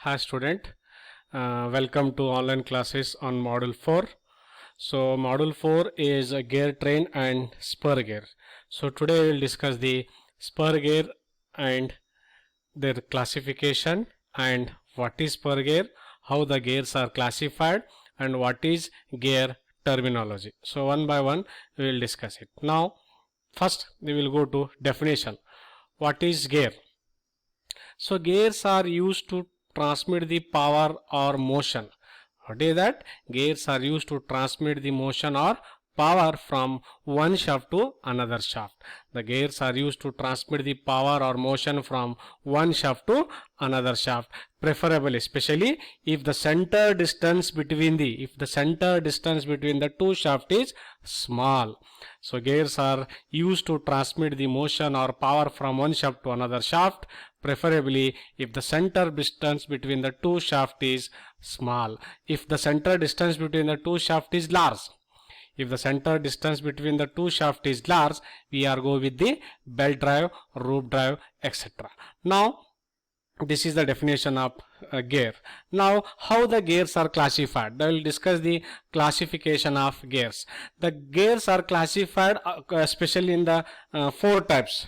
Hi student, welcome to online classes on module 4. So module 4 is a gear train and spur gear. So today we will discuss the spur gear and their classification and what is spur gear, how the gears are classified and what is gear terminology. So one by one we will discuss it. Now first we will go to definition. What is gear? So gears are used to transmit the power or motion. What is that? Gears are used to transmit the motion or power from one shaft to another shaft. The gears are used to transmit the power or motion from one shaft to another shaft, preferably, especially if the center distance between the two shaft is small. So gears are used to transmit the motion or power from one shaft to another shaft, preferably if the center distance between the two shaft is small. If the center distance between the two shaft is large, we are go with the belt drive, rope drive, etc. Now this is the definition of gear. Now how the gears are classified? I will discuss the classification of gears. The gears are classified especially in the four types.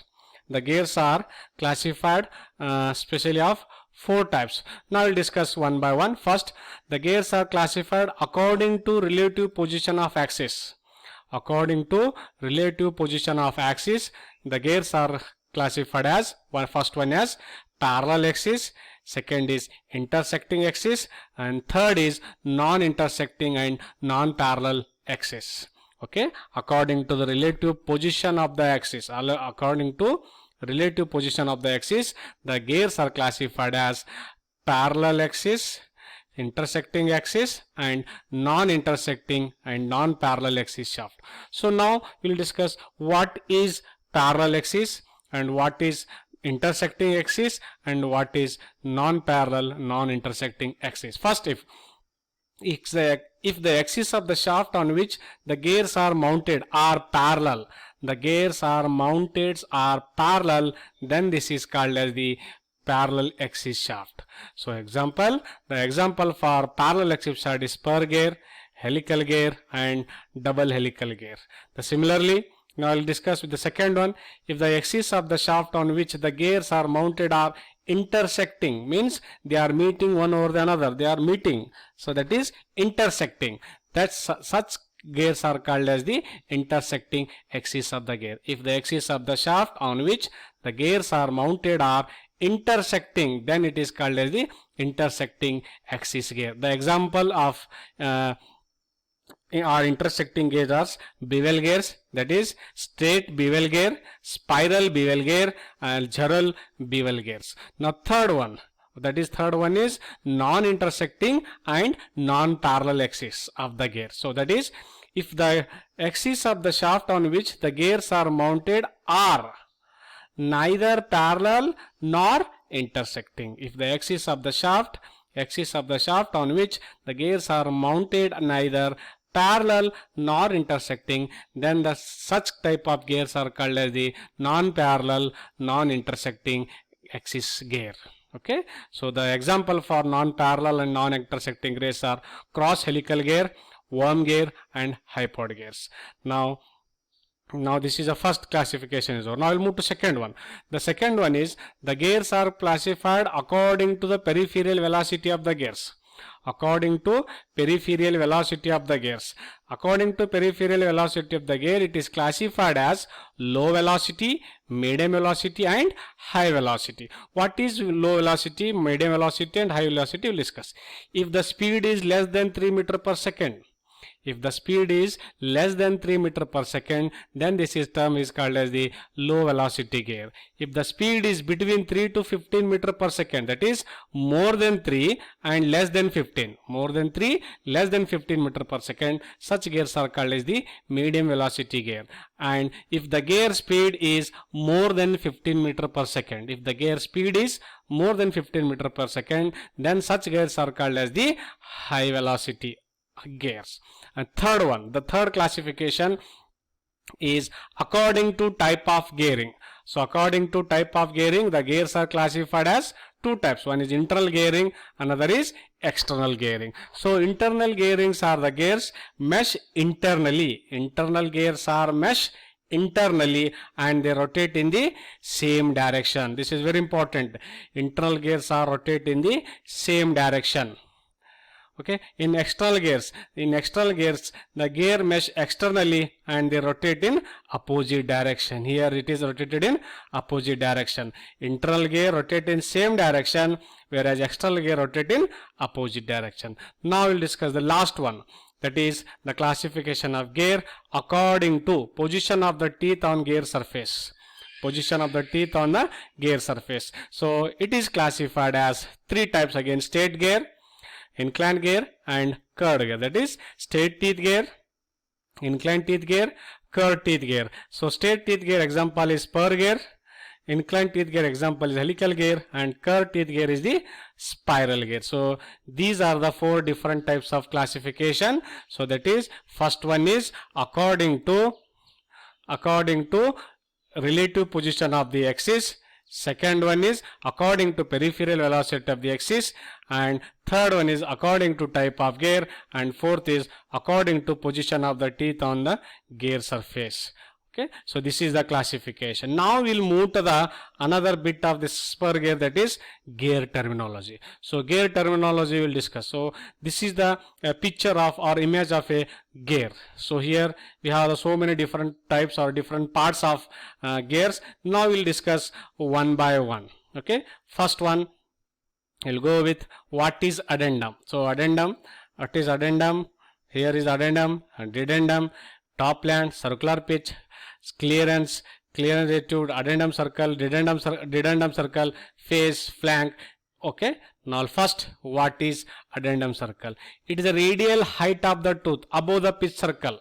The gears are classified specially of four types. Now we'll discuss one by one. First, the gears are classified according to relative position of axis. According to relative position of axis, the gears are classified as first one as parallel axis, second is intersecting axis, and third is non-intersecting and non-parallel axis. Okay, according to the relative position of the axis. According to relative position of the axis, the gears are classified as parallel axis, intersecting axis, and non-intersecting and non-parallel axis shaft. So now we will discuss what is parallel axis and what is intersecting axis and what is non-parallel non-intersecting axis. First, if the axis of the shaft on which the gears are mounted are parallel, then this is called as the parallel axis shaft. So the example for parallel axis shaft is spur gear, helical gear, and double helical gear. Similarly, now I will discuss with the second one. If the axis of the shaft on which the gears are mounted are intersecting, means they are meeting one over the another, so that is intersecting. Such gears are called as the intersecting axis of the gear. If the axis of the shaft on which the gears are mounted are intersecting, then it is called as the intersecting axis gear. The example of our intersecting gears are bevel gears, that is straight bevel gear, spiral bevel gear, and Jarrell bevel gears. Now third one is non-intersecting and non-parallel axis of the gear. So that is, if the axis of the shaft on which the gears are mounted are neither parallel nor intersecting. If the axis of the shaft on which the gears are mounted neither parallel nor intersecting, then such type of gears are called as the non-parallel non-intersecting axis gear. Okay, so the example for non-parallel and non-intersecting gears are cross helical gear, worm gear, and hypod gears. Now this is the first classification. Now I will move to second one. The second one is the gears are classified according to the peripheral velocity of the gears. According to peripheral velocity of the gear, it is classified as low velocity, medium velocity, and high velocity. What is low velocity, medium velocity, and high velocity? We will discuss. If the speed is less than 3 meters per second, then this term is called as the low velocity gear. If the speed is between 3 to 15 meters per second, that is more than 3 and less than 15, meters per second, such gears are called as the medium velocity gear. And if the gear speed is more than 15 meters per second, then such gears are called as the high velocity gears. And the third classification is according to type of gearing. So according to type of gearing, the gears are classified as two types. One is internal gearing, another is external gearing. So internal gearings are the gears mesh internally. Internal gears are mesh internally and they rotate in the same direction. This is very important. Internal gears are rotate in the same direction. Okay, in external gears, the gear mesh externally and they rotate in opposite direction. Here it is rotated in opposite direction. Internal gear rotate in same direction, whereas external gear rotate in opposite direction. Now we'll discuss the last one, that is the classification of gear according to position of the teeth on gear surface. Position of the teeth on the gear surface. So it is classified as three types again: straight gear, inclined gear and curved gear. That is straight teeth gear, inclined teeth gear, curved teeth gear. So straight teeth gear example is spur gear, inclined teeth gear example is helical gear, and curved teeth gear is the spiral gear. So these are the four different types of classification. So that is, first one is according to relative position of the axis. Second one is according to peripheral velocity of the axis, and third one is according to type of gear, and fourth is according to position of the teeth on the gear surface. Okay, so this is the classification. Now we'll move to the another bit of this spur gear, that is gear terminology. So gear terminology we'll discuss. So this is the picture of or image of a gear. So here we have so many different types or different parts of gears. Now we'll discuss one by one. Okay, first one we'll go with what is addendum. So addendum, what is addendum? Here is addendum and dedendum, top land, circular pitch, clearance, attitude, addendum circle, dedendum circle, face, flank. Okay, now first, what is addendum circle? It is the radial height of the tooth above the pitch circle.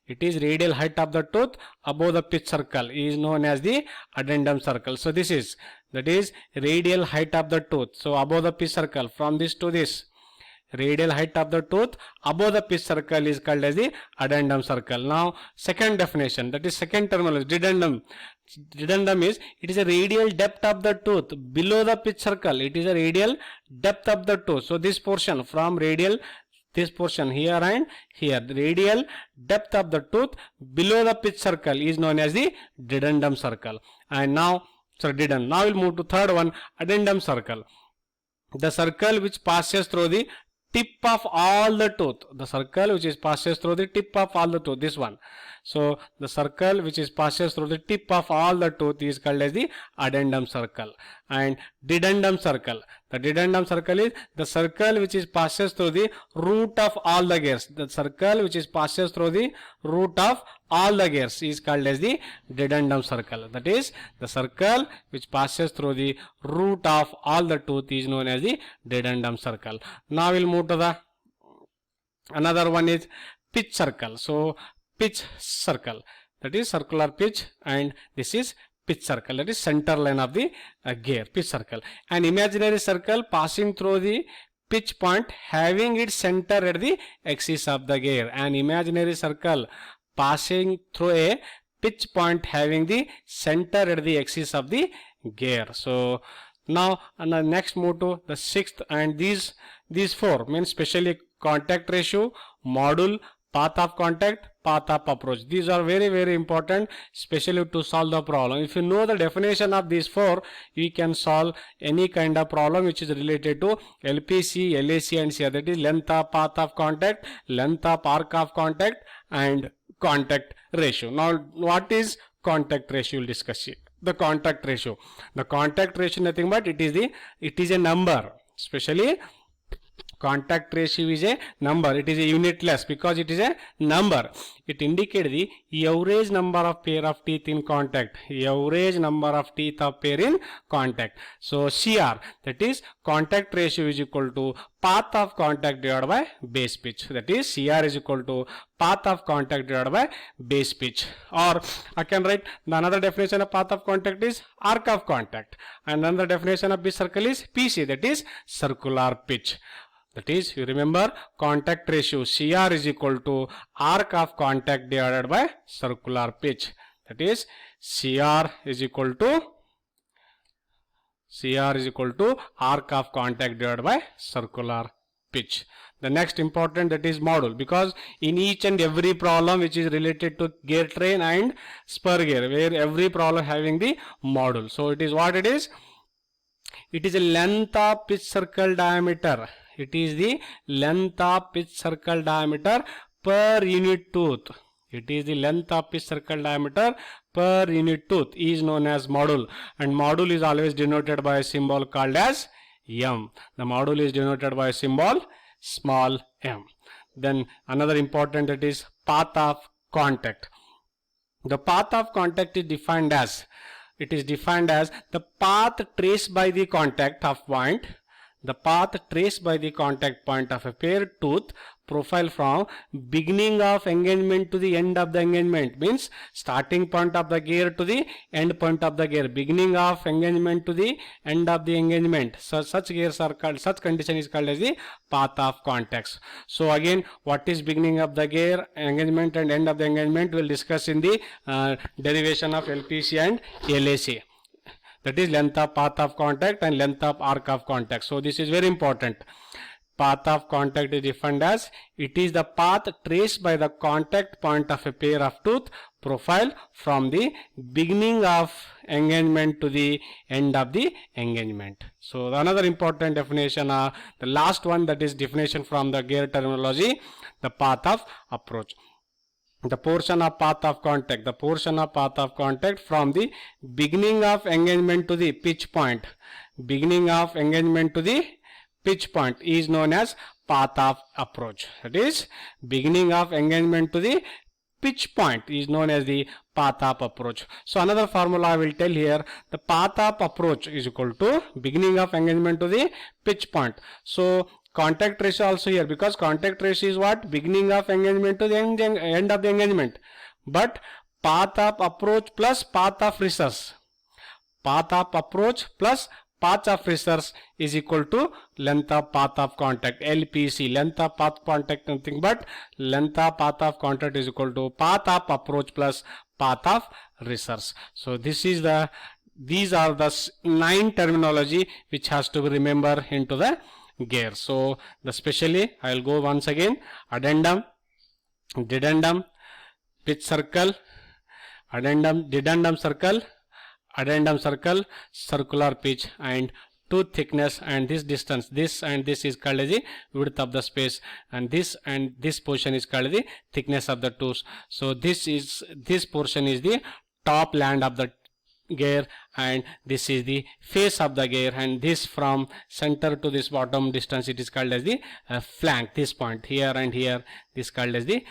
It is radial height of the tooth above the pitch circle is known as the addendum circle. So this is, that is radial height of the tooth. So above the pitch circle, from this to this, radial height of the tooth above the pitch circle is called as the addendum circle. Now second definition, that is second terminology, dedendum. Dedendum is, it is a radial depth of the tooth below the pitch circle. It is a radial depth of the tooth. So this portion from radial, this portion here and here, the radial depth of the tooth below the pitch circle is known as the dedendum circle. And now, dedendum. Now we'll move to third one, addendum circle. The circle which passes through the tip of all the tooth. The circle which is passes through the tip of all the tooth, this one. So the circle which is passes through the tip of all the tooth is called as the addendum circle. And dedendum circle, the dedendum circle is the circle which is passes through the root of all the gears. The circle which is passes through the root of all the gears is called as the dedendum circle. That is, the circle which passes through the root of all the tooth is known as the dedendum circle. Now we'll move to the another one is pitch circle. So pitch circle, that is circular pitch, and this is pitch circle, that is center line of the gear, pitch circle. An imaginary circle passing through the pitch point having its center at the axis of the gear. An imaginary circle passing through a pitch point having the center at the axis of the gear. So now next move to the sixth, and these four means specially contact ratio, module, path of contact, path of approach. These are very, very important, especially to solve the problem. If you know the definition of these four, you can solve any kind of problem which is related to LPC, LAC and CR. That is length of path of contact, length of arc of contact, and contact ratio. Now what is contact ratio? We'll discuss it. The contact ratio. The contact ratio nothing but it is a number. Especially contact ratio is a number. It is a unitless because it is a number. It indicates the average number of pair of teeth in contact. Average number of teeth of pair in contact. So CR, that is contact ratio, is equal to path of contact divided by base pitch. That is CR is equal to path of contact divided by base pitch. Or I can write the another definition of path of contact is arc of contact, and another definition of pitch circle is PC, that is circular pitch. That is, you remember, contact ratio CR is equal to arc of contact divided by circular pitch. That is, CR is equal to arc of contact divided by circular pitch. The next important, that is module, because in each and every problem which is related to gear train and spur gear, where every problem having the module. So it is what it is. It is a length of pitch circle diameter. It is the length of pitch circle diameter per unit tooth. It is the length of pitch circle diameter per unit tooth is known as module, and module is always denoted by a symbol called as M. The module is denoted by a symbol small m. Then another important, that is path of contact. The path of contact is defined as, the path traced by the contact of point, the path traced by the contact point of a paired tooth profile from beginning of engagement to the end of the engagement, means starting point of the gear to the end point of the gear, beginning of engagement to the end of the engagement. So such gears are called, such condition is called as the path of contacts. So again, what is beginning of the gear, engagement and end of the engagement, we will discuss in the derivation of LPC and LAC. That is length of path of contact and length of arc of contact. So this is very important. Path of contact is defined as, it is the path traced by the contact point of a pair of tooth profile from the beginning of engagement to the end of the engagement. So another important definition, the last one, that is definition from the gear terminology, the path of approach. The portion of path of contact, from the beginning of engagement to the pitch point, is known as path of approach. That is, beginning of engagement to the pitch point is known as the path of approach. So another formula I will tell here, the path of approach is equal to beginning of engagement to the pitch point. So contact ratio also here, because contact ratio is what, beginning of engagement to the end of the engagement, but path of approach plus path of research, path of research is equal to length of path of contact, LPC. Length of path contact nothing but length of path of contact is equal to path of approach plus path of research. So this is these are the 9 terminology which has to be remembered into the gear. So especially I will go once again: addendum, dedendum, pitch circle, addendum, dedendum circle, circular pitch, and tooth thickness, and this distance, this and this is called as the width of the space, and this portion is called the thickness of the tooth. So this portion is the top land of the gear, and this is the face of the gear, and this from center to this bottom distance, it is called as the flank. This point here and here, this called as the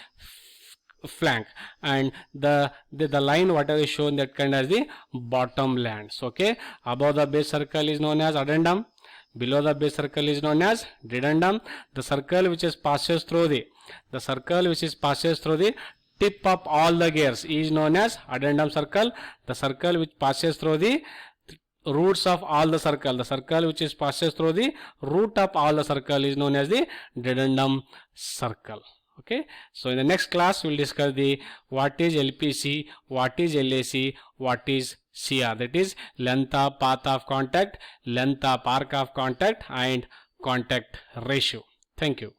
flank, and the line whatever is shown, that kind as the bottom lands. Okay, above the base circle is known as addendum, below the base circle is known as dedendum. The circle which passes through the tip of all the gears is known as addendum circle. The circle which passes through the roots of all the circle, which passes through the root of all the circle is known as the dedendum circle. Okay, so in the next class we will discuss what is LPC, what is LAC, what is CR, that is length of path of contact, length of arc of contact, and contact ratio. Thank you.